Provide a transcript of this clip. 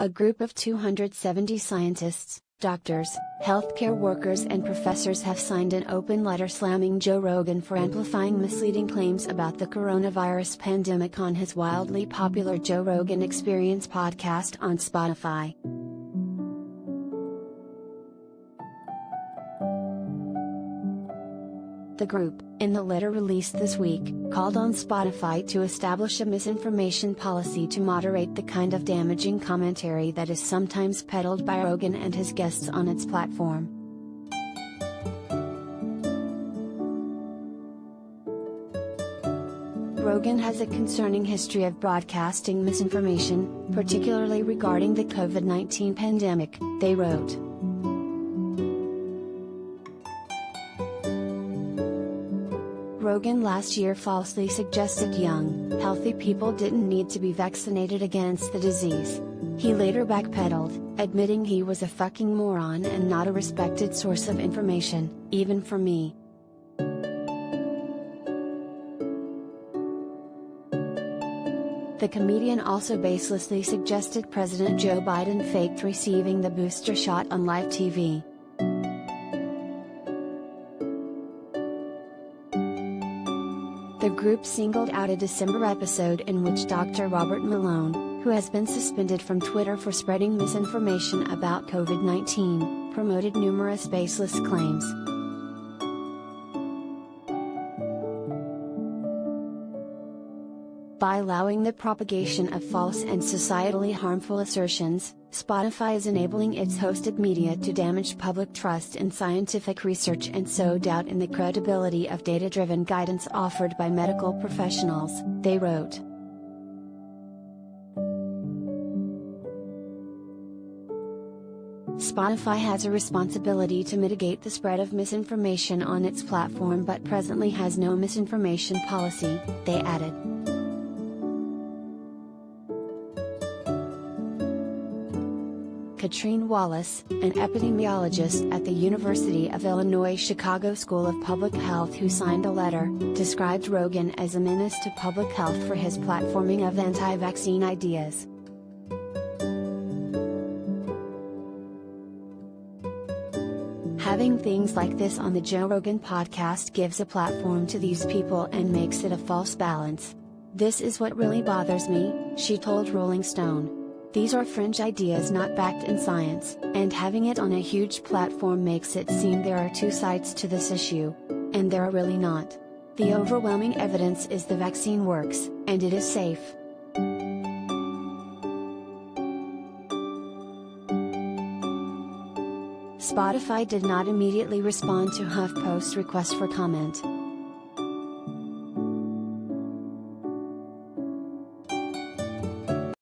A group of 270 scientists, doctors, healthcare workers and professors have signed an open letter slamming Joe Rogan for amplifying misleading claims about the coronavirus pandemic on his wildly popular Joe Rogan Experience podcast on Spotify. The group, in the letter released this week, called on Spotify to establish a misinformation policy to moderate the kind of damaging commentary that is sometimes peddled by Rogan and his guests on its platform. Rogan has a concerning history of broadcasting misinformation, particularly regarding the COVID-19 pandemic, they wrote. Rogan last year falsely suggested young, healthy people didn't need to be vaccinated against the disease. He later backpedaled, admitting he was a fucking moron and not a respected source of information, even for me. The comedian also baselessly suggested President Joe Biden faked receiving the booster shot on live TV. The group singled out a December episode in which Dr. Robert Malone, who has been suspended from Twitter for spreading misinformation about COVID-19, promoted numerous baseless claims. By allowing the propagation of false and societally harmful assertions, Spotify is enabling its hosted media to damage public trust in scientific research and sow doubt in the credibility of data-driven guidance offered by medical professionals, they wrote. Spotify has a responsibility to mitigate the spread of misinformation on its platform but presently has no misinformation policy, they added. Katrine Wallace, an epidemiologist at the University of Illinois Chicago School of Public Health who signed a letter, described Rogan as a menace to public health for his platforming of anti-vaccine ideas. Having things like this on the Joe Rogan podcast gives a platform to these people and makes it a false balance. This is what really bothers me, she told Rolling Stone. These are fringe ideas not backed in science, and having it on a huge platform makes it seem there are two sides to this issue. And there are really not. The overwhelming evidence is the vaccine works, and it is safe. Spotify did not immediately respond to HuffPost's request for comment.